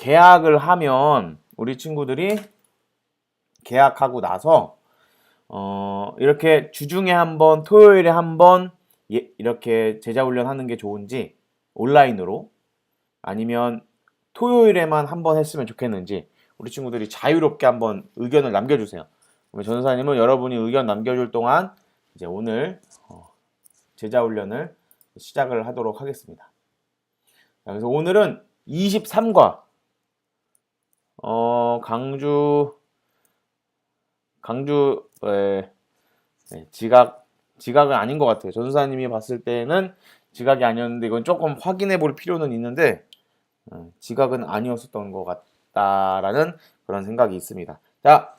계약을 하면 우리 친구들이 계약하고 나서 이렇게 주중에 한 번, 토요일에 한 번 이렇게 제자훈련 하는 게 좋은지, 온라인으로 아니면 토요일에만 한 번 했으면 좋겠는지 우리 친구들이 자유롭게 한번 의견을 남겨주세요. 그러면 전도사님은 여러분이 의견 남겨줄 동안 이제 오늘 제자훈련을 시작을 하도록 하겠습니다. 그래서 오늘은 23과 강주 지각은 아닌 것 같아요. 전도사님이 봤을 때는 지각이 아니었는데 이건 조금 확인해 볼 필요는 있는데 지각은 아니었었던 것 같다라는 그런 생각이 있습니다. 자,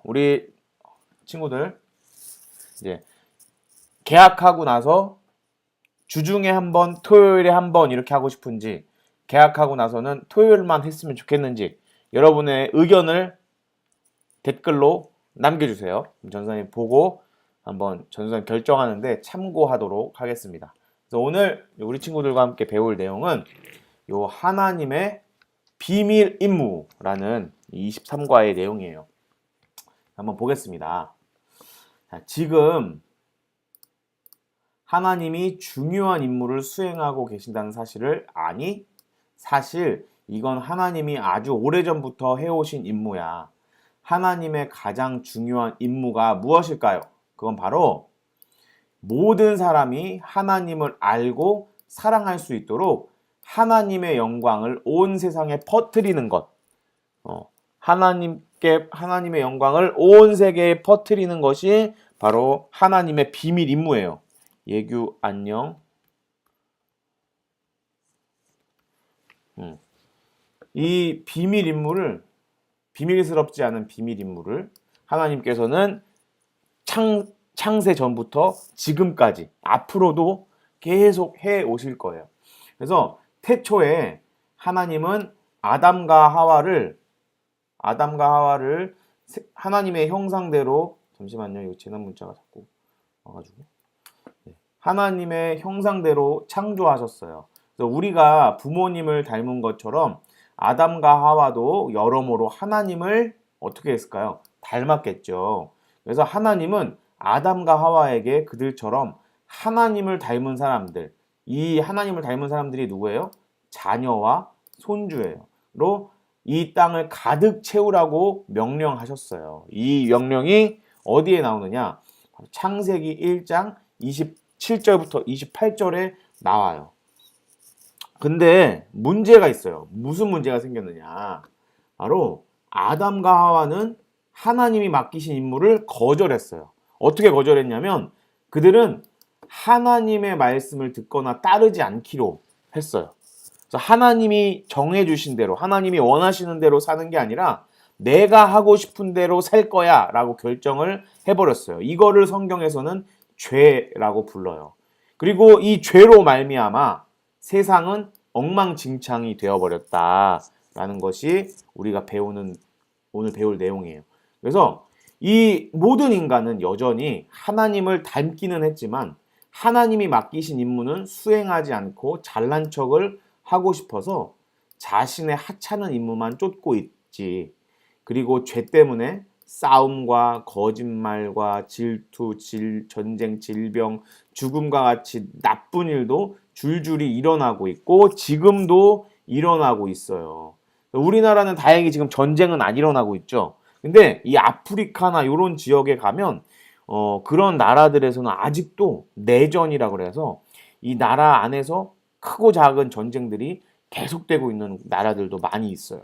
우리 친구들 이제 계약하고 나서 주중에 한 번, 토요일에 한 번 이렇게 하고 싶은지, 계약하고 나서는 토요일만 했으면 좋겠는지 여러분의 의견을 댓글로 남겨주세요. 전도사님 보고 한번 전도사님 결정하는데 참고하도록 하겠습니다. 그래서 오늘 우리 친구들과 함께 배울 내용은 요 하나님의 비밀 임무라는 23과의 내용이에요. 한번 보겠습니다. 자, 지금 하나님이 중요한 임무를 수행하고 계신다는 사실을 아니? 사실 이건 하나님이 아주 오래전부터 해오신 임무야. 하나님의 가장 중요한 임무가 무엇일까요? 그건 바로 모든 사람이 하나님을 알고 사랑할 수 있도록 하나님의 영광을 온 세상에 퍼뜨리는 것. 하나님의 영광을 온 세계에 퍼뜨리는 것이 바로 하나님의 비밀 임무예요. 예규 안녕. 이 비밀 임무를, 비밀스럽지 않은 비밀 임무를 하나님께서는 창세 전부터 지금까지 앞으로도 계속 해 오실 거예요. 그래서 태초에 하나님은 아담과 하와를 하나님의 형상대로, 잠시만요, 이거 재난 문자가 자꾸 와가지고, 하나님의 형상대로 창조하셨어요. 그래서 우리가 부모님을 닮은 것처럼 아담과 하와도 여러모로 하나님을 어떻게 했을까요? 닮았겠죠. 그래서 하나님은 아담과 하와에게 그들처럼 하나님을 닮은 사람들, 이 하나님을 닮은 사람들이 누구예요? 자녀와 손주예요. 로 이 땅을 가득 채우라고 명령하셨어요. 이 명령이 어디에 나오느냐? 창세기 1장 27절부터 28절에 나와요. 근데 문제가 있어요. 무슨 문제가 생겼느냐? 바로 아담과 하와는 하나님이 맡기신 임무를 거절했어요. 어떻게 거절했냐면 그들은 하나님의 말씀을 듣거나 따르지 않기로 했어요. 그래서 하나님이 정해주신 대로, 하나님이 원하시는 대로 사는 게 아니라 내가 하고 싶은 대로 살 거야 라고 결정을 해버렸어요. 이거를 성경에서는 죄라고 불러요. 그리고 이 죄로 말미암아 세상은 엉망진창이 되어버렸다라는 것이 우리가 오늘 배울 내용이에요. 그래서 이 모든 인간은 여전히 하나님을 닮기는 했지만 하나님이 맡기신 임무는 수행하지 않고 잘난 척을 하고 싶어서 자신의 하찮은 임무만 쫓고 있지. 그리고 죄 때문에 싸움과 거짓말과 질투, 전쟁, 질병, 죽음과 같이 나쁜 일도 줄줄이 일어나고 있고 지금도 일어나고 있어요. 우리나라는 다행히 지금 전쟁은 안 일어나고 있죠. 근데 이 아프리카나 이런 지역에 가면 그런 나라들에서는 아직도 내전이라고 그래서 이 나라 안에서 크고 작은 전쟁들이 계속되고 있는 나라들도 많이 있어요.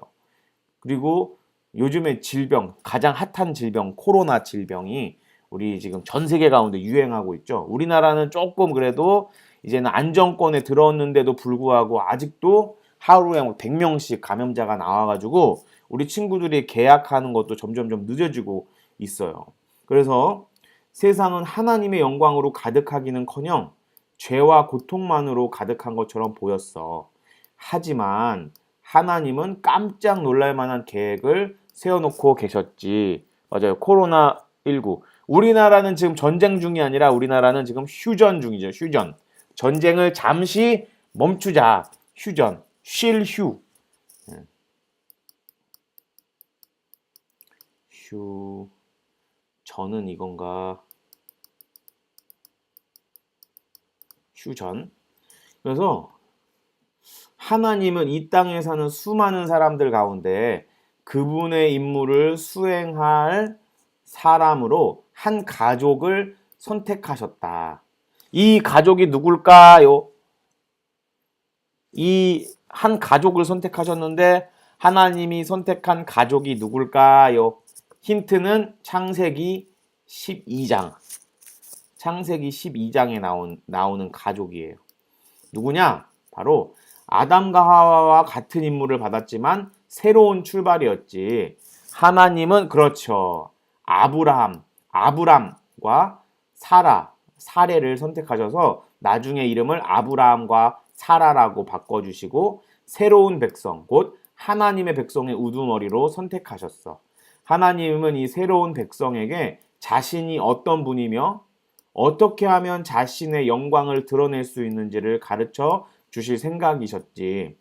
그리고 요즘에 질병, 가장 핫한 질병, 코로나 질병이 우리 지금 전 세계 가운데 유행하고 있죠. 우리나라는 조금 그래도 이제는 안정권에 들어왔는데도 불구하고 아직도 하루에 100명씩 감염자가 나와가지고 우리 친구들이 계약하는 것도 점점점 늦어지고 있어요. 그래서 세상은 하나님의 영광으로 가득하기는커녕 죄와 고통만으로 가득한 것처럼 보였어. 하지만 하나님은 깜짝 놀랄 만한 계획을 세워놓고 계셨지. 맞아요. 코로나19. 우리나라는 지금 전쟁 중이 아니라 우리나라는 지금 휴전 중이죠. 휴전. 전쟁을 잠시 멈추자. 휴전. 쉴 휴. 휴전은 이건가? 휴전. 그래서 하나님은 이 땅에 사는 수많은 사람들 가운데 그분의 임무를 수행할 사람으로 한 가족을 선택하셨다. 이 가족이 누굴까요? 이 한 가족을 선택하셨는데 하나님이 선택한 가족이 누굴까요? 힌트는 창세기 12장. 창세기 12장에 나오는 가족이에요. 누구냐? 바로 아담과 하와와 같은 임무를 받았지만 새로운 출발이었지. 하나님은 그렇죠. 아브람과 사레를 선택하셔서 나중에 이름을 아브라함과 사라라고 바꿔주시고 새로운 백성, 곧 하나님의 백성의 우두머리로 선택하셨어. 하나님은 이 새로운 백성에게 자신이 어떤 분이며 어떻게 하면 자신의 영광을 드러낼 수 있는지를 가르쳐 주실 생각이셨지.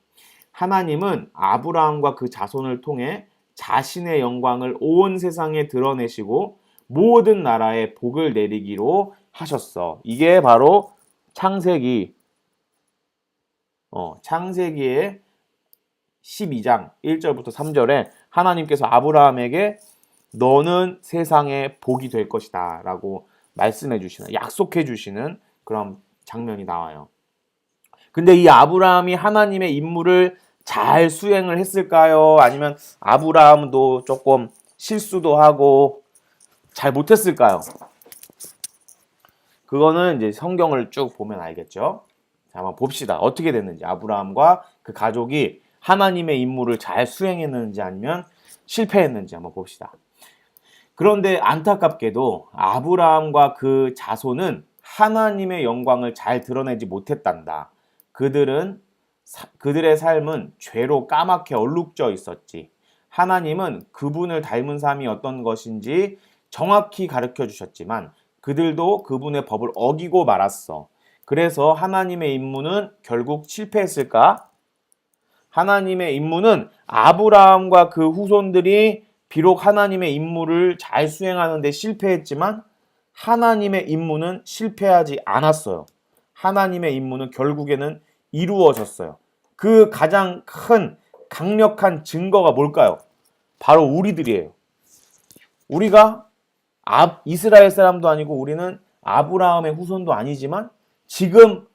하나님은 아브라함과 그 자손을 통해 자신의 영광을 온 세상에 드러내시고 모든 나라에 복을 내리기로 하셨어. 이게 바로 창세기의 12장 1절부터 3절에 하나님께서 아브라함에게 너는 세상에 복이 될 것이다 라고 말씀해 주시는, 약속해 주시는 그런 장면이 나와요. 근데 이 아브라함이 하나님의 임무를 잘 수행을 했을까요? 아니면 아브라함도 조금 실수도 하고 잘 못했을까요? 그거는 이제 성경을 쭉 보면 알겠죠. 자, 한번 봅시다. 어떻게 됐는지, 아브라함과 그 가족이 하나님의 임무를 잘 수행했는지 아니면 실패했는지 한번 봅시다. 그런데 안타깝게도 아브라함과 그 자손은 하나님의 영광을 잘 드러내지 못했단다. 그들의 삶은 죄로 까맣게 얼룩져 있었지. 하나님은 그분을 닮은 삶이 어떤 것인지 정확히 가르쳐 주셨지만 그들도 그분의 법을 어기고 말았어. 그래서 하나님의 임무는 결국 실패했을까? 하나님의 임무는 아브라함과 그 후손들이 비록 하나님의 임무를 잘 수행하는 데 실패했지만 하나님의 임무는 실패하지 않았어요. 하나님의 임무는 결국에는 이루어졌어요. 그 가장 큰 강력한 증거가 뭘까요? 바로 우리들이에요. 우리가 이스라엘 사람도 아니고 우리는 아브라함의 후손도 아니지만 지금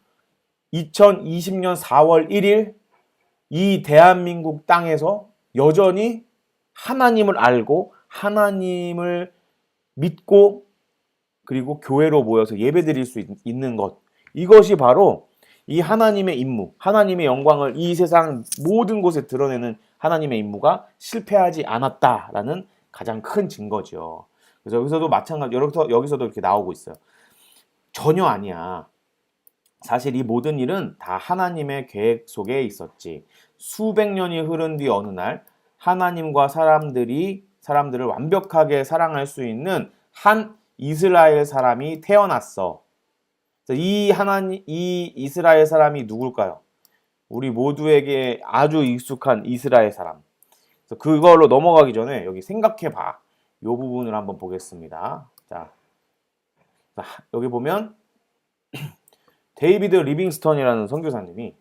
2020년 4월 1일 이 대한민국 땅에서 여전히 하나님을 알고 하나님을 믿고 그리고 교회로 모여서 예배드릴 수 있는 것, 이것이 바로 이 하나님의 임무, 하나님의 영광을 이 세상 모든 곳에 드러내는 하나님의 임무가 실패하지 않았다라는 가장 큰 증거죠. 그래서 여기서도 마찬가지, 여기서도 이렇게 나오고 있어요. 전혀 아니야. 사실 이 모든 일은 다 하나님의 계획 속에 있었지. 수백 년이 흐른 뒤 어느 날 하나님과 사람들을 완벽하게 사랑할 수 있는 한 이스라엘 사람이 태어났어. 이 이스라엘 사람이 누굴까요? 우리 모두에게 아주 익숙한 이스라엘 사람. 그래서 그걸로 넘어가기 전에 여기 생각해봐. 이 부분을 한번 보겠습니다. 자, 여기 보면 데이비드 리빙스턴이라는 선교사님이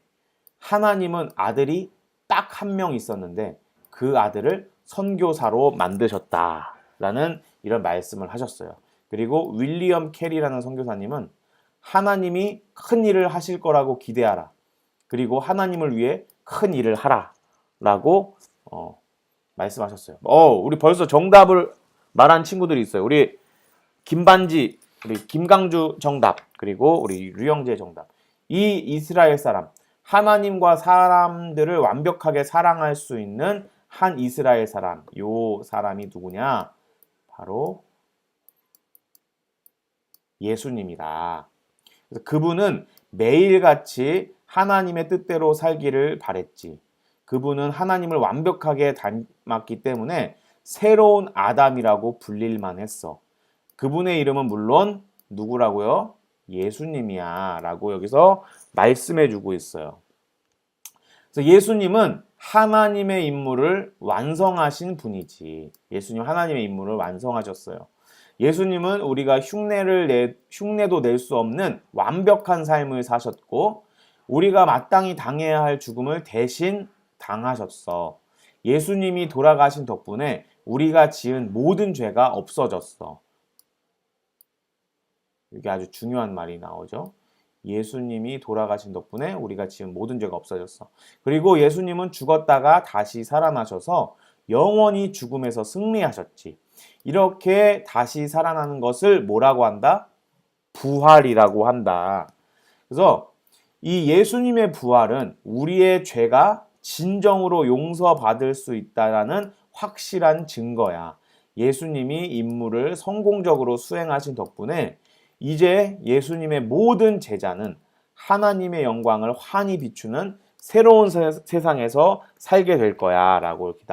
하나님은 아들이 딱 한 명 있었는데 그 아들을 선교사로 만드셨다라는 이런 말씀을 하셨어요. 그리고 윌리엄 캐리라는 선교사님은 하나님이 큰 일을 하실 거라고 기대하라. 그리고 하나님을 위해 큰 일을 하라라고 말씀하셨어요. 우리 벌써 정답을 말한 친구들이 있어요. 우리 김반지, 우리 김강주 정답, 그리고 우리 류영재 정답. 이 이스라엘 사람, 하나님과 사람들을 완벽하게 사랑할 수 있는 한 이스라엘 사람, 요 사람이 누구냐? 바로 예수님이다. 그래서 그분은 매일같이 하나님의 뜻대로 살기를 바랬지. 그분은 하나님을 완벽하게 닮았기 때문에 새로운 아담이라고 불릴만 했어. 그분의 이름은 물론 누구라고요? 예수님이야 라고 여기서 말씀해 주고 있어요. 그래서 예수님은 하나님의 임무를 완성하신 분이지. 예수님 하나님의 임무를 완성하셨어요. 예수님은 우리가 흉내도 낼 수 없는 완벽한 삶을 사셨고 우리가 마땅히 당해야 할 죽음을 대신 당하셨어. 예수님이 돌아가신 덕분에 우리가 지은 모든 죄가 없어졌어. 이게 아주 중요한 말이 나오죠. 예수님이 돌아가신 덕분에 우리가 지은 모든 죄가 없어졌어. 그리고 예수님은 죽었다가 다시 살아나셔서 영원히 죽음에서 승리하셨지. 이렇게 다시 살아나는 것을 뭐라고 한다? 부활이라고 한다. 그래서 이 예수님의 부활은 우리의 죄가 진정으로 용서받을 수 있다는 확실한 증거야. 예수님이 임무를 성공적으로 수행하신 덕분에 이제 예수님의 모든 제자는 하나님의 영광을 환히 비추는 새로운 세상에서 살게 될 거야 라고 이렇게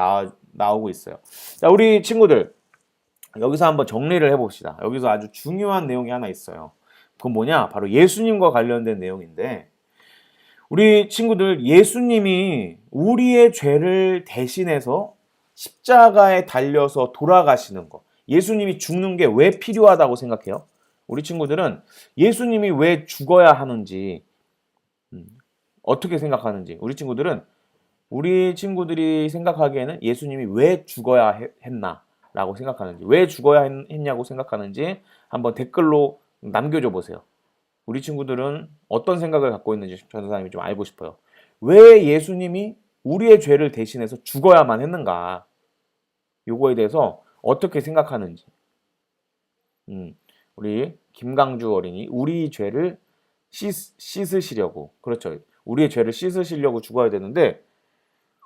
나오고 있어요. 자, 우리 친구들 여기서 한번 정리를 해봅시다. 여기서 아주 중요한 내용이 하나 있어요. 그건 뭐냐? 바로 예수님과 관련된 내용인데 우리 친구들 예수님이 우리의 죄를 대신해서 십자가에 달려서 돌아가시는 거, 예수님이 죽는 게 왜 필요하다고 생각해요? 우리 친구들은 예수님이 왜 죽어야 하는지 어떻게 생각하는지, 우리 친구들이 생각하기에는 예수님이 왜 죽어야 했나 라고 생각하는지, 왜 죽어야 했냐고 생각하는지 한번 댓글로 남겨줘 보세요. 우리 친구들은 어떤 생각을 갖고 있는지 전도사님이 좀 알고 싶어요. 왜 예수님이 우리의 죄를 대신해서 죽어야만 했는가? 요거에 대해서 어떻게 생각하는지. 우리 김강주 어린이 우리 죄를 씻으시려고, 그렇죠. 우리의 죄를 씻으시려고 죽어야 되는데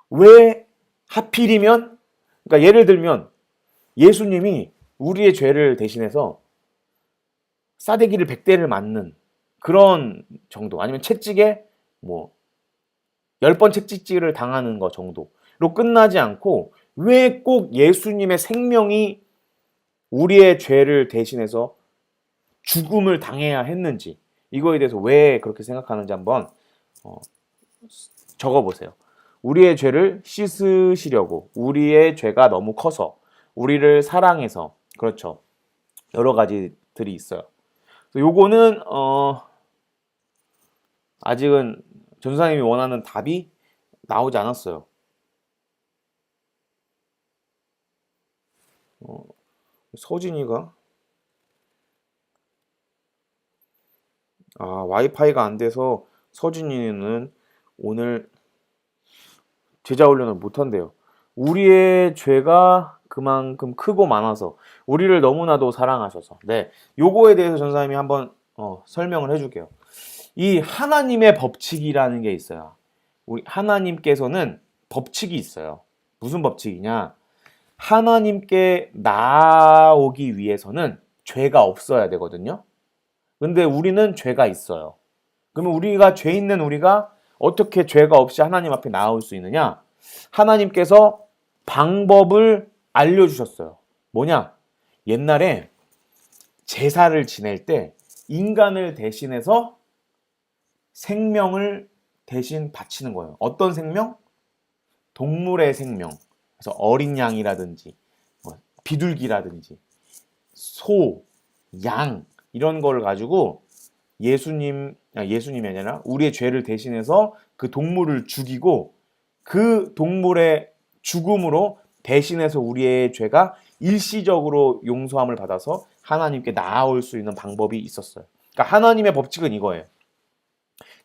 왜 하필이면, 그러니까 예를 들면 예수님이 우리의 죄를 대신해서 싸대기를 100대를 맞는 그런 정도, 아니면 채찍에 뭐 10번 채찍질을 당하는 거 정도로 끝나지 않고 왜 꼭 예수님의 생명이 우리의 죄를 대신해서 죽음을 당해야 했는지, 이거에 대해서 왜 그렇게 생각하는지 한번 적어보세요. 우리의 죄를 씻으시려고, 우리의 죄가 너무 커서, 우리를 사랑해서, 그렇죠. 여러 가지들이 있어요. 요거는 아직은 전사님이 원하는 답이 나오지 않았어요. 서진이가 와이파이가 안 돼서 서진이는 오늘 제자 훈련을 못 한대요. 우리의 죄가 그만큼 크고 많아서 우리를 너무나도 사랑하셔서. 네, 요거에 대해서 전사님이 한번 설명을 해줄게요. 이 하나님의 법칙이라는 게 있어요. 우리 하나님께서는 법칙이 있어요. 무슨 법칙이냐? 하나님께 나오기 위해서는 죄가 없어야 되거든요. 근데 우리는 죄가 있어요. 그러면 죄 있는 우리가 어떻게 죄가 없이 하나님 앞에 나올 수 있느냐? 하나님께서 방법을 알려주셨어요. 뭐냐? 옛날에 제사를 지낼 때 인간을 대신해서 생명을 대신 바치는 거예요. 어떤 생명? 동물의 생명. 그래서 어린 양이라든지 비둘기라든지 소, 양 이런 걸 가지고 예수님이 아니라 우리의 죄를 대신해서 그 동물을 죽이고 그 동물의 죽음으로 대신해서 우리의 죄가 일시적으로 용서함을 받아서 하나님께 나아올 수 있는 방법이 있었어요. 그러니까 하나님의 법칙은 이거예요.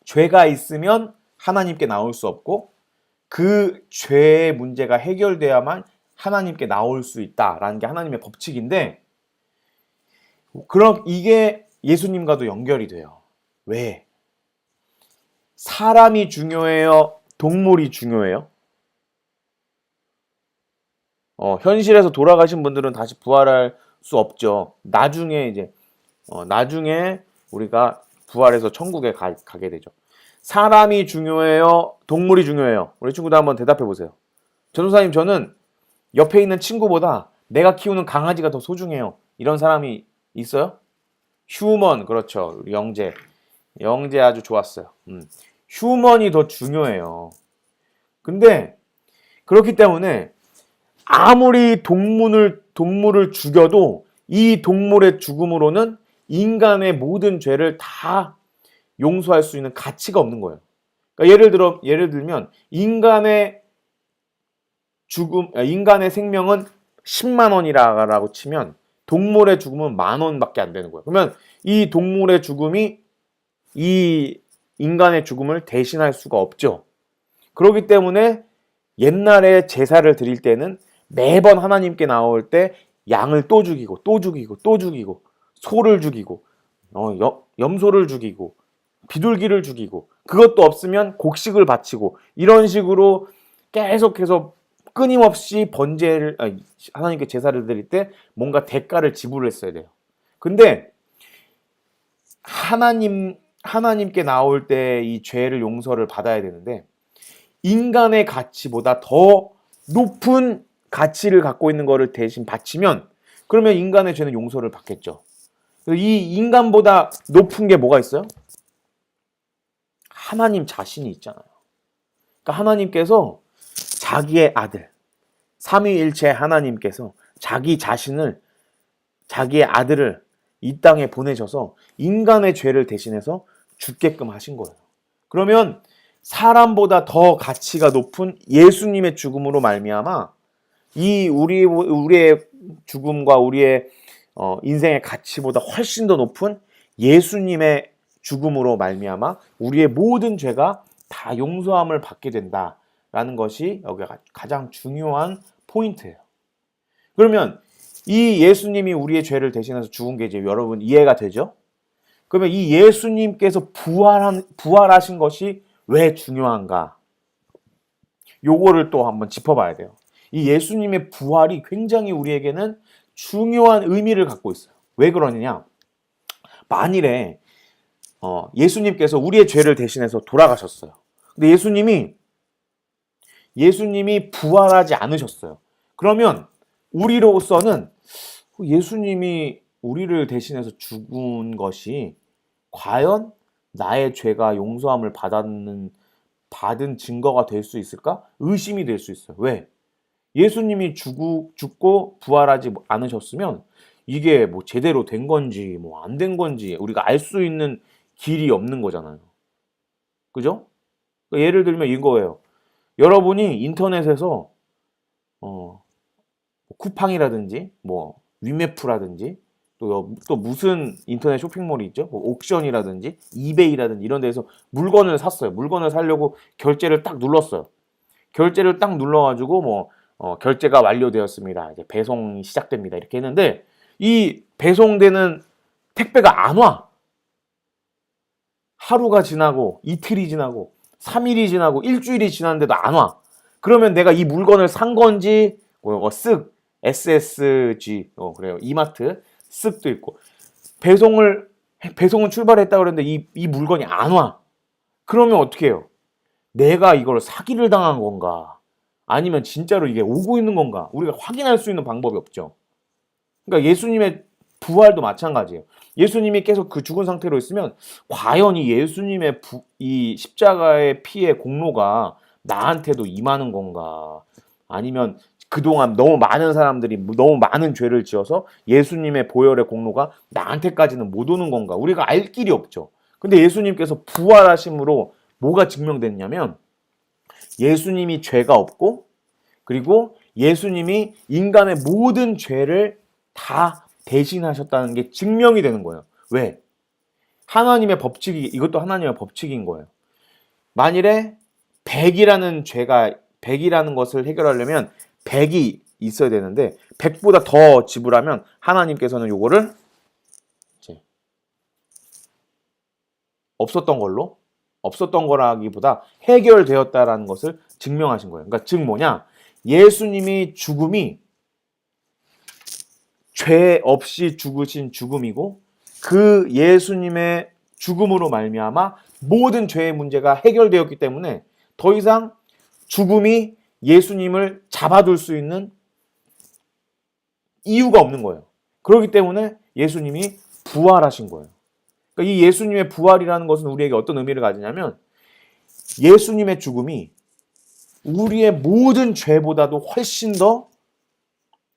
죄가 있으면 하나님께 나올 수 없고 그 죄의 문제가 해결돼야만 하나님께 나올 수 있다라는 게 하나님의 법칙인데, 그럼 이게 예수님과도 연결이 돼요. 왜? 사람이 중요해요? 동물이 중요해요? 현실에서 돌아가신 분들은 다시 부활할 수 없죠. 나중에 우리가 부활해서 천국에 가게 되죠. 사람이 중요해요? 동물이 중요해요? 우리 친구들 한번 대답해 보세요. 전도사님, 저는 옆에 있는 친구보다 내가 키우는 강아지가 더 소중해요. 이런 사람이 있어요? 휴먼, 그렇죠. 우리 영재 아주 좋았어요. 휴먼이 더 중요해요. 근데 그렇기 때문에 아무리 동물을 죽여도 이 동물의 죽음으로는 인간의 모든 죄를 다 용서할 수 있는 가치가 없는 거예요. 그러니까 예를 들면 인간의 생명은 10만 원이라고 치면 동물의 죽음은 10,000원밖에 안 되는 거예요. 그러면 이 동물의 죽음이 이 인간의 죽음을 대신할 수가 없죠. 그렇기 때문에 옛날에 제사를 드릴 때는 매번 하나님께 나올 때 양을 또 죽이고 또 죽이고 또 죽이고 소를 죽이고 염소를 죽이고 비둘기를 죽이고 그것도 없으면 곡식을 바치고 이런 식으로 계속해서 끊임없이 하나님께 제사를 드릴 때 뭔가 대가를 지불했어야 돼요. 근데 하나님께 나올 때 이 죄를 용서를 받아야 되는데 인간의 가치보다 더 높은 가치를 갖고 있는 거를 대신 바치면 그러면 인간의 죄는 용서를 받겠죠. 이 인간보다 높은 게 뭐가 있어요? 하나님 자신이 있잖아요. 그러니까 하나님께서 자기의 아들, 삼위일체 하나님께서 자기의 아들을 이 땅에 보내셔서 인간의 죄를 대신해서 죽게끔 하신 거예요. 그러면 사람보다 더 가치가 높은 예수님의 죽음으로 말미암아 우리의 죽음과 우리의 인생의 가치보다 훨씬 더 높은 예수님의 죽음으로 말미암아 우리의 모든 죄가 다 용서함을 받게 된다라는 것이 여기가 가장 중요한 포인트예요. 그러면 이 예수님이 우리의 죄를 대신해서 죽은 게 이제 여러분 이해가 되죠? 그러면 이 예수님께서 부활하신 것이 왜 중요한가? 요거를 또 한번 짚어봐야 돼요. 이 예수님의 부활이 굉장히 우리에게는 중요한 의미를 갖고 있어요. 왜 그러느냐? 만일에 예수님께서 우리의 죄를 대신해서 돌아가셨어요. 근데 예수님이 부활하지 않으셨어요. 그러면 우리로서는 예수님이 우리를 대신해서 죽은 것이 과연 나의 죄가 용서함을 받은 증거가 될 수 있을까? 의심이 될 수 있어요. 왜? 예수님이 죽고 부활하지 않으셨으면 이게 뭐 제대로 된 건지 뭐 안 된 건지 우리가 알 수 있는 길이 없는 거잖아요. 그죠? 그러니까 예를 들면 이거예요. 여러분이 인터넷에서 쿠팡이라든지 뭐 위메프라든지 또 무슨 인터넷 쇼핑몰이 있죠? 뭐 옥션이라든지 이베이라든지 이런 데서 물건을 샀어요. 물건을 사려고 결제를 딱 눌렀어요. 결제를 딱 눌러가지고 결제가 완료되었습니다. 이제 배송이 시작됩니다. 이렇게 했는데 이 배송되는 택배가 안 와. 하루가 지나고 이틀이 지나고 3일이 지나고 일주일이 지났는데도 안 와. 그러면 내가 이 물건을 산 건지 쓱 SSG 그래요. 이마트 쓱도 있고 배송은 출발했다 그랬는데 이 물건이 안 와. 그러면 어떻게 해요? 내가 이걸 사기를 당한 건가? 아니면 진짜로 이게 오고 있는 건가? 우리가 확인할 수 있는 방법이 없죠. 그러니까 예수님의 부활도 마찬가지예요. 예수님이 계속 그 죽은 상태로 있으면 과연 이 예수님의 이 십자가의 피의 공로가 나한테도 임하는 건가? 아니면 그동안 너무 많은 사람들이 너무 많은 죄를 지어서 예수님의 보혈의 공로가 나한테까지는 못 오는 건가? 우리가 알 길이 없죠. 근데 예수님께서 부활하심으로 뭐가 증명됐냐면 예수님이 죄가 없고 그리고 예수님이 인간의 모든 죄를 다 대신하셨다는 게 증명이 되는 거예요. 왜? 이것도 하나님의 법칙인 거예요. 만일에 100이라는 것을 해결하려면 100이 있어야 되는데 100보다 더 지불하면 하나님께서는 요거를 이제 없었던 거라기보다 해결되었다라는 것을 증명하신 거예요. 그러니까 즉 뭐냐? 예수님이 죽음이 죄 없이 죽으신 죽음이고 그 예수님의 죽음으로 말미암아 모든 죄의 문제가 해결되었기 때문에 더 이상 죽음이 예수님을 잡아둘 수 있는 이유가 없는 거예요. 그렇기 때문에 예수님이 부활하신 거예요. 그러니까 이 예수님의 부활이라는 것은 우리에게 어떤 의미를 가지냐면 예수님의 죽음이 우리의 모든 죄보다도 훨씬 더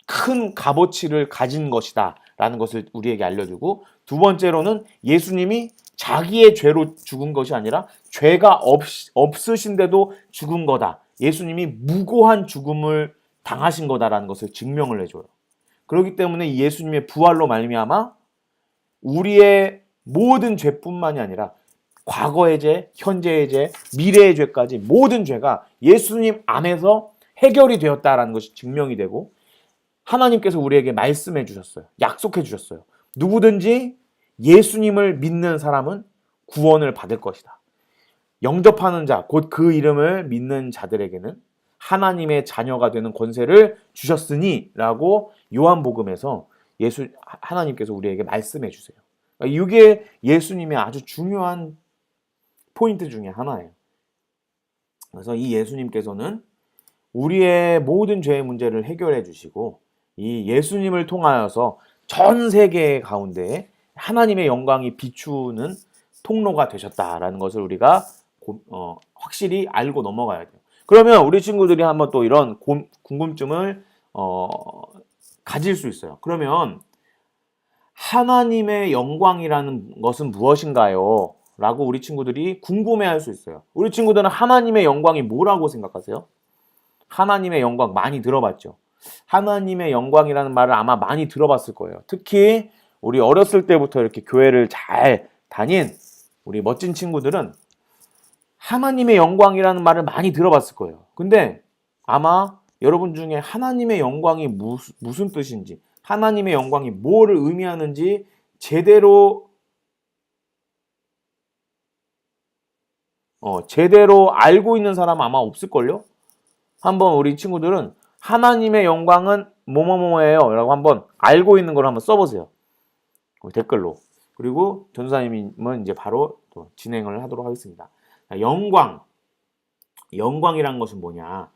큰 값어치를 가진 것이다 라는 것을 우리에게 알려주고, 두 번째로는 예수님이 자기의 죄로 죽은 것이 아니라 죄가 없으신데도 죽은 거다. 예수님이 무고한 죽음을 당하신 거다라는 것을 증명을 해줘요. 그렇기 때문에 예수님의 부활로 말미암아 우리의 모든 죄뿐만이 아니라 과거의 죄, 현재의 죄, 미래의 죄까지 모든 죄가 예수님 안에서 해결이 되었다라는 것이 증명이 되고, 하나님께서 우리에게 말씀해 주셨어요. 약속해 주셨어요. 누구든지 예수님을 믿는 사람은 구원을 받을 것이다. 영접하는 자, 곧 그 이름을 믿는 자들에게는 하나님의 자녀가 되는 권세를 주셨으니 라고 요한복음에서 하나님께서 우리에게 말씀해 주세요. 이게 예수님의 아주 중요한 포인트 중에 하나예요. 그래서 이 예수님께서는 우리의 모든 죄의 문제를 해결해 주시고, 이 예수님을 통하여서 전 세계 가운데 하나님의 영광이 비추는 통로가 되셨다라는 것을 우리가 확실히 알고 넘어가야 돼요. 그러면 우리 친구들이 한번 또 이런 궁금증을 가질 수 있어요. 그러면 하나님의 영광이라는 것은 무엇인가요? 라고 우리 친구들이 궁금해할 수 있어요. 우리 친구들은 하나님의 영광이 뭐라고 생각하세요? 하나님의 영광 많이 들어봤죠? 하나님의 영광이라는 말을 아마 많이 들어봤을 거예요. 특히 우리 어렸을 때부터 이렇게 교회를 잘 다닌 우리 멋진 친구들은 하나님의 영광이라는 말을 많이 들어봤을 거예요. 근데 아마 여러분 중에 하나님의 영광이 무슨 뜻인지, 하나님의 영광이 뭐를 의미하는지 제대로 알고 있는 사람은 아마 없을걸요? 한번 우리 친구들은 하나님의 영광은 뭐뭐뭐예요 라고 한번 알고 있는 걸 한번 써보세요. 댓글로. 그리고 전도사님은 이제 바로 또 진행을 하도록 하겠습니다. 영광이란 것은 뭐냐?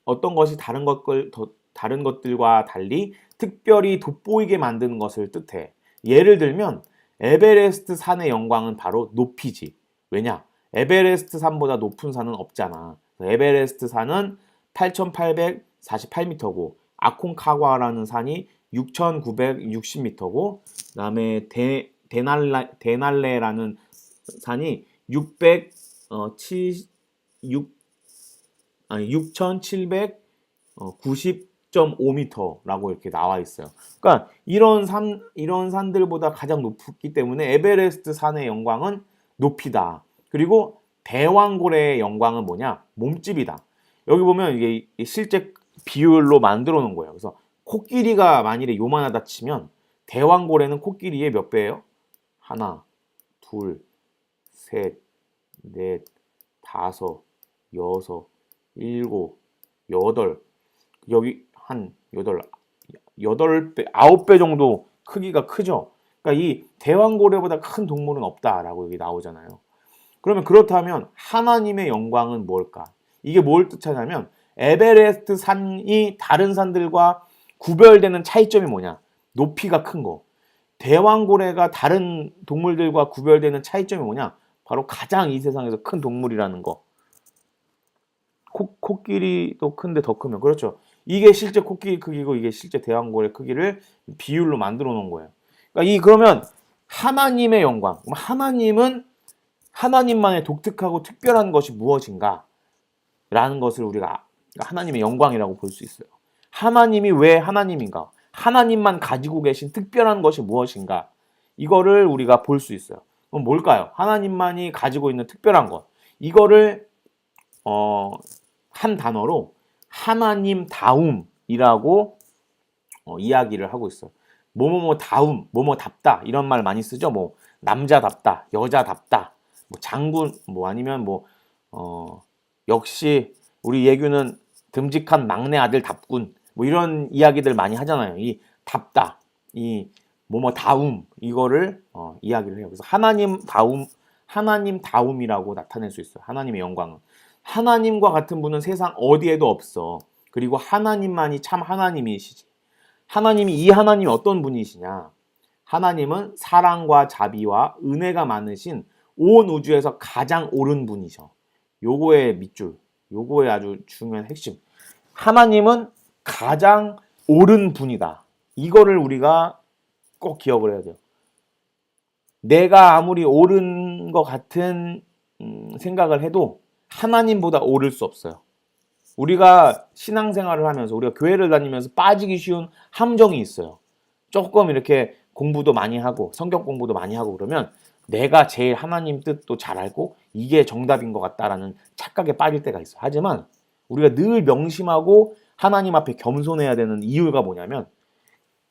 어떤 것이 다른 것들과 달리 특별히 돋보이게 만드는 것을 뜻해. 예를 들면 에베레스트 산의 영광은 바로 높이지. 왜냐? 에베레스트 산보다 높은 산은 없잖아. 에베레스트 산은 8,848m고 아콘카과라는 산이 6,960m고 그다음에 데날레라는 산이 6,790.5m라고 이렇게 나와 있어요. 그러니까 이런 산들보다 가장 높기 때문에 에베레스트 산의 영광은 높이다. 그리고 대왕고래의 영광은 뭐냐? 몸집이다. 여기 보면 이게 실제 비율로 만들어 놓은 거예요. 그래서 코끼리가 만일에 요만하다 치면 대왕고래는 코끼리의 몇 배예요? 하나, 둘, 셋, 넷, 다섯, 여섯, 일곱, 여덟. 여기 한 여덟 배, 9배 정도 크기가 크죠. 그러니까 이 대왕고래보다 큰 동물은 없다라고 여기 나오잖아요. 그러면 그렇다면 하나님의 영광은 뭘까? 이게 뭘 뜻하냐면 에베레스트 산이 다른 산들과 구별되는 차이점이 뭐냐? 높이가 큰 거. 대왕고래가 다른 동물들과 구별되는 차이점이 뭐냐? 바로 가장 이 세상에서 큰 동물이라는 거. 코끼리도 큰데 더 크면. 그렇죠. 이게 실제 코끼리 크기고 이게 실제 대왕고래 크기를 비율로 만들어 놓은 거예요. 그러면 하나님의 영광. 하나님은 하나님만의 독특하고 특별한 것이 무엇인가? 라는 것을 우리가 하나님의 영광이라고 볼 수 있어요. 하나님이 왜 하나님인가? 하나님만 가지고 계신 특별한 것이 무엇인가? 이거를 우리가 볼 수 있어요. 그럼 뭘까요? 하나님만이 가지고 있는 특별한 것. 이거를 한 단어로 하나님다움이라고 이야기를 하고 있어요. 뭐뭐다움, 뭐뭐답다 이런 말 많이 쓰죠. 뭐 남자답다, 여자답다, 뭐 장군, 뭐 아니면 역시 우리 예규는 듬직한 막내 아들답군, 뭐 이런 이야기들 많이 하잖아요. 이 답다, 이 뭐뭐다움 이거를 이야기를 해요. 그래서 하나님다움이라고 나타낼 수 있어요. 하나님의 영광은. 하나님과 같은 분은 세상 어디에도 없어. 그리고 하나님만이 참 하나님이시지. 이 하나님이 어떤 분이시냐? 하나님은 사랑과 자비와 은혜가 많으신 온 우주에서 가장 옳은 분이셔. 요거의 밑줄. 요거의 아주 중요한 핵심. 하나님은 가장 옳은 분이다. 이거를 우리가 꼭 기억을 해야 돼요. 내가 아무리 옳은 것 같은 생각을 해도 하나님보다 옳을 수 없어요. 우리가 신앙생활을 하면서 우리가 교회를 다니면서 빠지기 쉬운 함정이 있어요. 조금 이렇게 공부도 많이 하고 성경 공부도 많이 하고 그러면 내가 제일 하나님 뜻도 잘 알고 이게 정답인 것 같다라는 착각에 빠질 때가 있어요. 하지만 우리가 늘 명심하고 하나님 앞에 겸손해야 되는 이유가 뭐냐면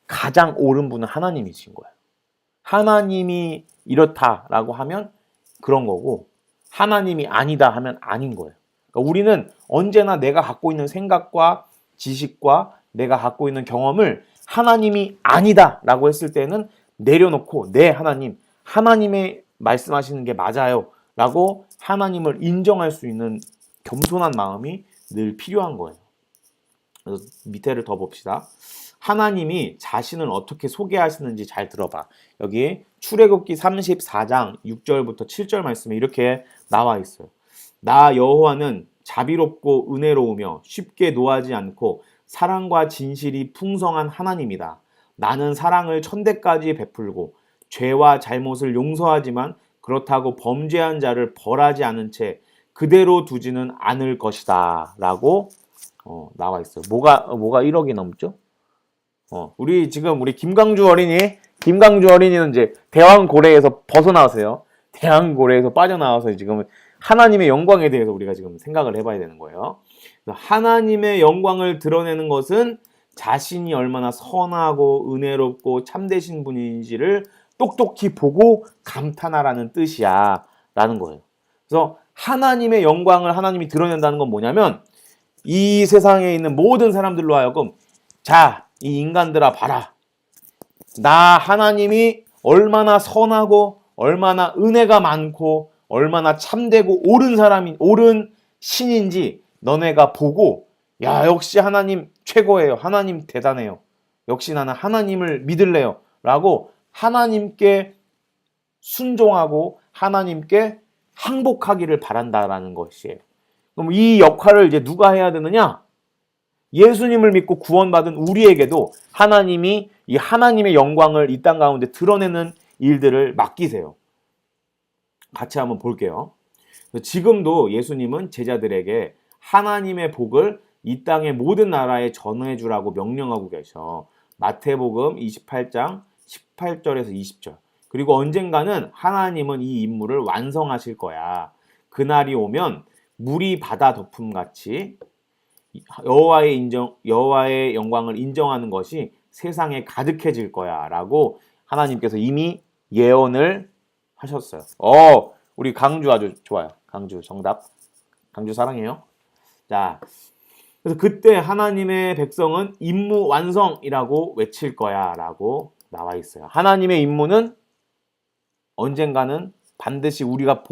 가장 옳은 분은 하나님이신 거예요. 하나님이 이렇다라고 하면 그런 거고 하나님이 아니다 하면 아닌 거예요. 그러니까 우리는 언제나 내가 갖고 있는 생각과 지식과 내가 갖고 있는 경험을 하나님이 아니다라고 했을 때는 내려놓고 네 하나님, 하나님의 말씀하시는 게 맞아요 라고 하나님을 인정할 수 있는 겸손한 마음이 늘 필요한 거예요. 그래서 밑에를 더 봅시다. 하나님이 자신을 어떻게 소개하시는지 잘 들어봐. 여기 출애굽기 34장 6절부터 7절 말씀에 이렇게 나와 있어요. 나 여호와는 자비롭고 은혜로우며 쉽게 노하지 않고 사랑과 진실이 풍성한 하나님이다. 나는 사랑을 천대까지 베풀고 죄와 잘못을 용서하지만 그렇다고 범죄한 자를 벌하지 않은 채 그대로 두지는 않을 것이다 라고 나와 있어요. 뭐가 1억이 넘죠? 우리 김강주 어린이는 이제 대왕고래에서 벗어나세요. 대왕고래에서 빠져나와서 지금 하나님의 영광에 대해서 우리가 지금 생각을 해봐야 되는 거예요. 하나님의 영광을 드러내는 것은 자신이 얼마나 선하고 은혜롭고 참되신 분인지를 똑똑히 보고 감탄하라는 뜻이야 라는 거예요. 그래서 하나님의 영광을 하나님이 드러낸다는 건 뭐냐면 이 세상에 있는 모든 사람들로 하여금 자, 이 인간들아 봐라. 나 하나님이 얼마나 선하고 얼마나 은혜가 많고 얼마나 참되고 옳은 신인지 너네가 보고 야 역시 하나님 최고예요. 하나님 대단해요. 역시 나는 하나님을 믿을래요. 라고 하나님께 순종하고 하나님께 항복하기를 바란다라는 것이에요. 그럼 이 역할을 이제 누가 해야 되느냐? 예수님을 믿고 구원받은 우리에게도 하나님이 이 하나님의 영광을 이 땅 가운데 드러내는 일들을 맡기세요. 같이 한번 볼게요. 지금도 예수님은 제자들에게 하나님의 복을 이 땅의 모든 나라에 전해주라고 명령하고 계셔. 마태복음 28장 18절에서 20절. 그리고 언젠가는 하나님은 이 임무를 완성하실 거야. 그날이 오면 물이 바다 덮음같이 여호와의 영광을 인정하는 것이 세상에 가득해질 거야 라고 하나님께서 이미 예언을 하셨어요. 우리 강주 아주 좋아요. 강주 정답. 강주 사랑해요. 자, 그래서 그때 하나님의 백성은 임무 완성이라고 외칠 거야 라고 나와 있어요. 하나님의 임무는 언젠가는 반드시 우리가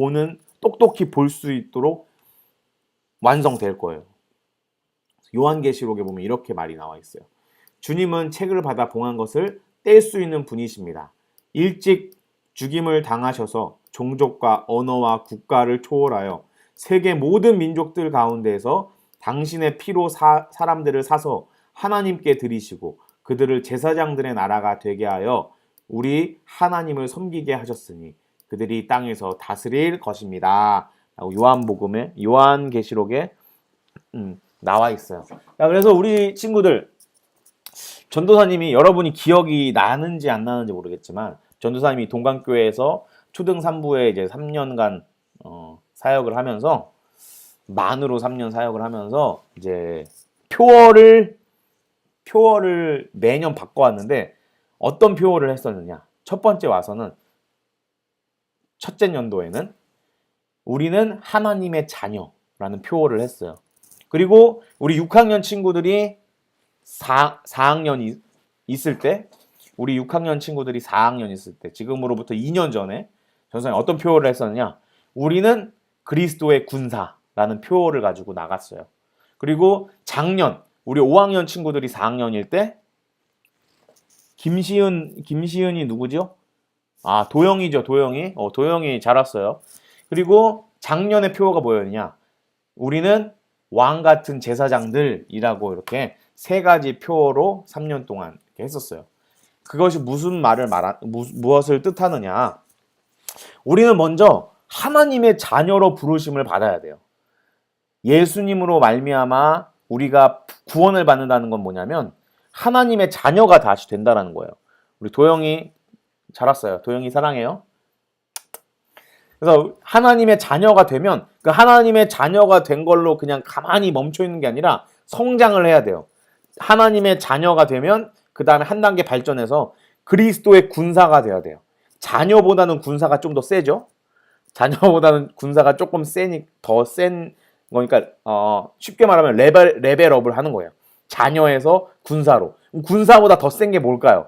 똑똑히 볼 수 있도록 완성될 거예요. 요한계시록에 보면 이렇게 말이 나와 있어요. 주님은 책을 받아 봉한 것을 뗄 수 있는 분이십니다. 일찍 죽임을 당하셔서 종족과 언어와 국가를 초월하여 세계 모든 민족들 가운데에서 당신의 피로 사람들을 사서 하나님께 드리시고 그들을 제사장들의 나라가 되게 하여 우리 하나님을 섬기게 하셨으니 그들이 땅에서 다스릴 것입니다. 라고 요한계시록에 나와 있어요. 자, 그래서 우리 친구들 전도사님이 여러분이 기억이 나는지 안 나는지 모르겠지만 전도사님이 동강교회에서 초등 3부에 이제 3년간 사역을 하면서 만으로 3년 사역을 하면서 이제 표어를 매년 바꿔왔는데 어떤 표어를 했었느냐? 첫 번째 와서는 첫째 연도에는 우리는 하나님의 자녀라는 표어를 했어요. 그리고 우리 6학년 친구들이 4학년 있을 때 우리 6학년 친구들이 4학년 있을 때 지금으로부터 2년 전에 전선생님 어떤 표어를 했었느냐? 우리는 그리스도의 군사라는 표어를 가지고 나갔어요. 그리고 작년 우리 5학년 친구들이 4학년일 때 김시은이 누구죠? 도영이죠. 도영이 잘 왔어요. 그리고 작년의 표어가 뭐였냐? 우리는 왕 같은 제사장들이라고 이렇게 세 가지 표로 3년 동안 이렇게 했었어요. 그것이 무엇을 뜻하느냐? 우리는 먼저 하나님의 자녀로 부르심을 받아야 돼요. 예수님으로 말미암아 우리가 구원을 받는다는 건 뭐냐면 하나님의 자녀가 다시 된다는 거예요. 우리 도영이 잘 왔어요. 도영이 사랑해요. 그래서 하나님의 자녀가 되면 그 하나님의 자녀가 된 걸로 그냥 가만히 멈춰 있는 게 아니라 성장을 해야 돼요. 하나님의 자녀가 되면 그 다음에 한 단계 발전해서 그리스도의 군사가 돼야 돼요. 자녀보다는 군사가 좀 더 세죠. 자녀보다는 군사가 조금 더 센 거니까 쉽게 말하면 레벨업을 하는 거예요. 자녀에서 군사로. 군사보다 더 센 게 뭘까요?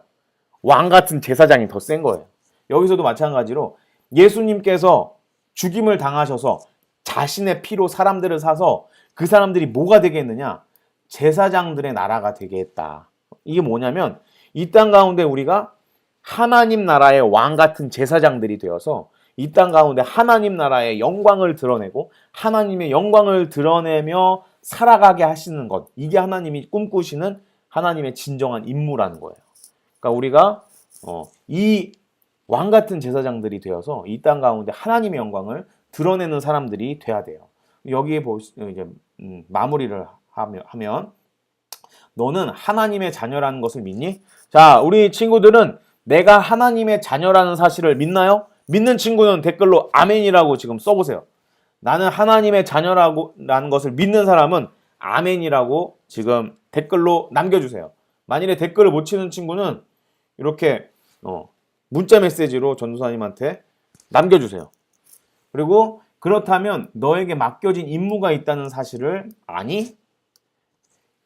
왕 같은 제사장이 더 센 거예요. 여기서도 마찬가지로 예수님께서 죽임을 당하셔서 자신의 피로 사람들을 사서 그 사람들이 뭐가 되겠느냐? 제사장들의 나라가 되게 했다. 이게 뭐냐면 이 땅 가운데 우리가 하나님 나라의 왕 같은 제사장들이 되어서 이 땅 가운데 하나님 나라의 영광을 드러내고 하나님의 영광을 드러내며 살아가게 하시는 것. 이게 하나님이 꿈꾸시는 하나님의 진정한 임무라는 거예요. 그러니까 우리가 이 왕 같은 제사장들이 되어서 이 땅 가운데 하나님의 영광을 드러내는 사람들이 돼야 돼요. 여기에 이제 마무리를 하면 너는 하나님의 자녀라는 것을 믿니? 자, 우리 친구들은 내가 하나님의 자녀라는 사실을 믿나요? 믿는 친구는 댓글로 아멘이라고 지금 써보세요. 나는 하나님의 자녀라는 것을 믿는 사람은 아멘이라고 지금 댓글로 남겨주세요. 만일에 댓글을 못 치는 친구는 이렇게 문자 메시지로 전도사님한테 남겨주세요. 그리고 그렇다면 너에게 맡겨진 임무가 있다는 사실을 아니?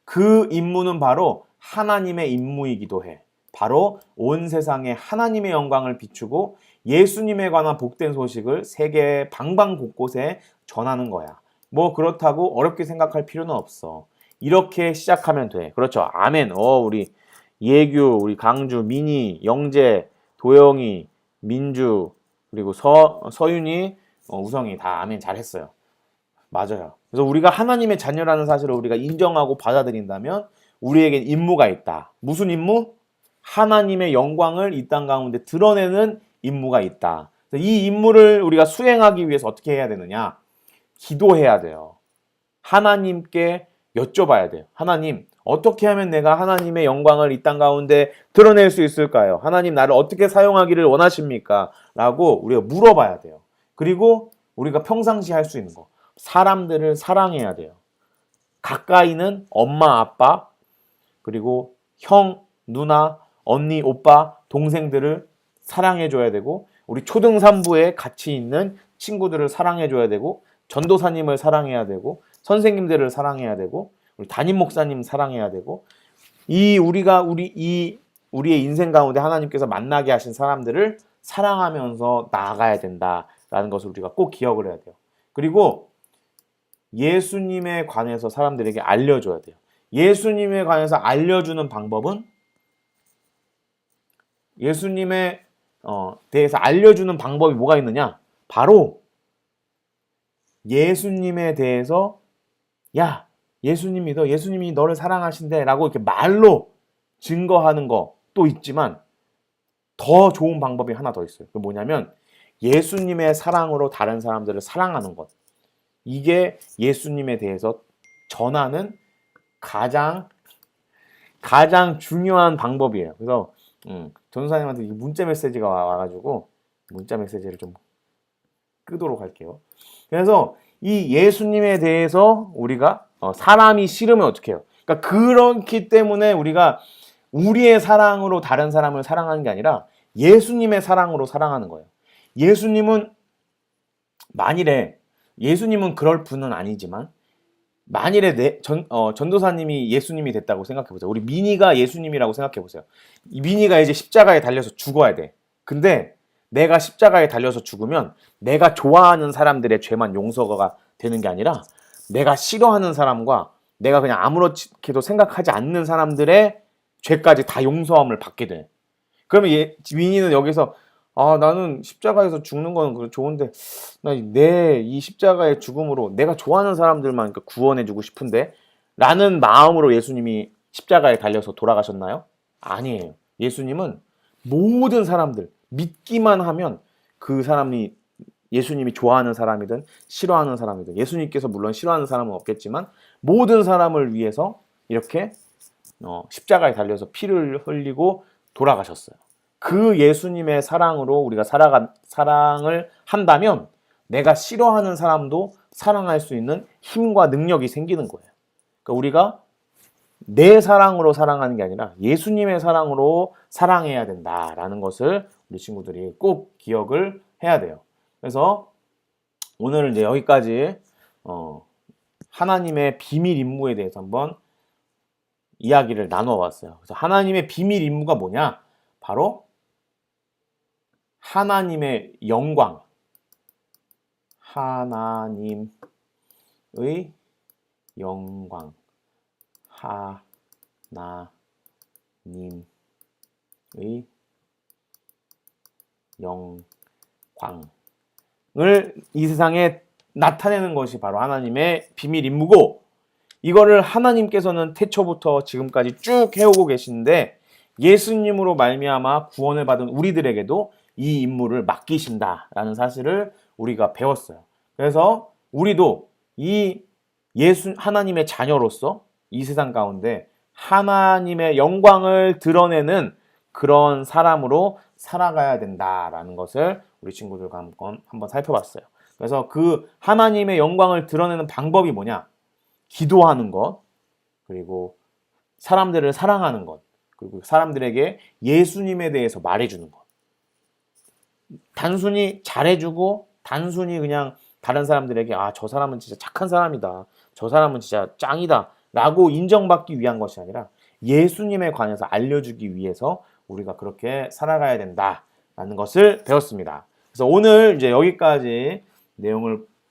그 임무는 바로 하나님의 임무이기도 해. 바로 온 세상에 하나님의 영광을 비추고 예수님에 관한 복된 소식을 세계 방방 곳곳에 전하는 거야. 뭐 그렇다고 어렵게 생각할 필요는 없어. 이렇게 시작하면 돼. 그렇죠. 아멘. 우리 예규, 우리 강주, 민희, 영재, 도영이, 민주, 그리고 서윤이, 우성이 다 아멘 잘했어요. 맞아요. 그래서 우리가 하나님의 자녀라는 사실을 우리가 인정하고 받아들인다면 우리에겐 임무가 있다. 무슨 임무? 하나님의 영광을 이 땅 가운데 드러내는 임무가 있다. 이 임무를 우리가 수행하기 위해서 어떻게 해야 되느냐? 기도해야 돼요. 하나님께 여쭤봐야 돼요. 하나님, 어떻게 하면 내가 하나님의 영광을 이 땅 가운데 드러낼 수 있을까요? 하나님, 나를 어떻게 사용하기를 원하십니까? 라고 우리가 물어봐야 돼요. 그리고 우리가 평상시 할 수 있는 거. 사람들을 사랑해야 돼요. 가까이는 엄마, 아빠, 그리고 형, 누나, 언니, 오빠, 동생들을 사랑해줘야 되고 우리 초등산부에 같이 있는 친구들을 사랑해줘야 되고 전도사님을 사랑해야 되고 선생님들을 사랑해야 되고 우리 담임 목사님 사랑해야 되고 우리의 인생 가운데 하나님께서 만나게 하신 사람들을 사랑하면서 나아가야 된다라는 것을 우리가 꼭 기억을 해야 돼요. 그리고 예수님에 관해서 사람들에게 알려줘야 돼요. 예수님에 관해서 알려주는 방법은 예수님에 대해서 알려주는 방법이 뭐가 있느냐? 바로 예수님에 대해서 야, 예수님 믿어. 예수님이 너를 사랑하신대 라고 이렇게 말로 증거하는 것도 있지만 더 좋은 방법이 하나 더 있어요. 그게 뭐냐면 예수님의 사랑으로 다른 사람들을 사랑하는 것. 이게 예수님에 대해서 전하는 가장 중요한 방법이에요. 그래서 전도사님한테 문자 메시지가 와가지고 문자 메시지를 좀 끄도록 할게요. 그래서 이 예수님에 대해서 우리가 사람이 싫으면 어떻게 해요? 그러니까 그렇기 때문에 우리가 우리의 사랑으로 다른 사람을 사랑하는 게 아니라 예수님의 사랑으로 사랑하는 거예요. 예수님은 그럴 분은 아니지만 만일에 전도사님이 예수님이 됐다고 생각해보세요. 우리 민희가 예수님이라고 생각해보세요. 이 민희가 이제 십자가에 달려서 죽어야 돼. 근데 내가 십자가에 달려서 죽으면 내가 좋아하는 사람들의 죄만 용서가 되는 게 아니라 내가 싫어하는 사람과 내가 그냥 아무렇게도 생각하지 않는 사람들의 죄까지 다 용서함을 받게 돼. 그러면 민희는 여기서 아, 나는 십자가에서 죽는 건 좋은데, 내 이 십자가의 죽음으로 내가 좋아하는 사람들만 구원해주고 싶은데, 라는 마음으로 예수님이 십자가에 달려서 돌아가셨나요? 아니에요. 예수님은 모든 사람들, 믿기만 하면 그 사람이 예수님이 좋아하는 사람이든 싫어하는 사람이든, 예수님께서 물론 싫어하는 사람은 없겠지만, 모든 사람을 위해서 이렇게 십자가에 달려서 피를 흘리고 돌아가셨어요. 그 예수님의 사랑으로 우리가 사랑을 한다면 내가 싫어하는 사람도 사랑할 수 있는 힘과 능력이 생기는 거예요. 그러니까 우리가 내 사랑으로 사랑하는 게 아니라 예수님의 사랑으로 사랑해야 된다라는 것을 우리 친구들이 꼭 기억을 해야 돼요. 그래서 오늘은 이제 여기까지 하나님의 비밀 임무에 대해서 한번 이야기를 나눠봤어요. 그래서 하나님의 비밀 임무가 뭐냐? 바로 하나님의 영광, 하나님의 영광, 하나님의 영광을 이 세상에 나타내는 것이 바로 하나님의 비밀 임무고, 이거를 하나님께서는 태초부터 지금까지 쭉 해오고 계시는데 예수님으로 말미암아 구원을 받은 우리들에게도 이 임무를 맡기신다라는 사실을 우리가 배웠어요. 그래서 우리도 이 하나님의 자녀로서 이 세상 가운데 하나님의 영광을 드러내는 그런 사람으로 살아가야 된다라는 것을 우리 친구들과 한번 살펴봤어요. 그래서 그 하나님의 영광을 드러내는 방법이 뭐냐? 기도하는 것, 그리고 사람들을 사랑하는 것, 그리고 사람들에게 예수님에 대해서 말해주는 것. 단순히 잘해주고 단순히 그냥 다른 사람들에게 저 사람은 진짜 착한 사람이다, 저 사람은 진짜 짱이다 라고 인정받기 위한 것이 아니라 예수님에 관해서 알려주기 위해서 우리가 그렇게 살아가야 된다라는 것을 배웠습니다. 그래서 오늘 이제 여기까지 내용을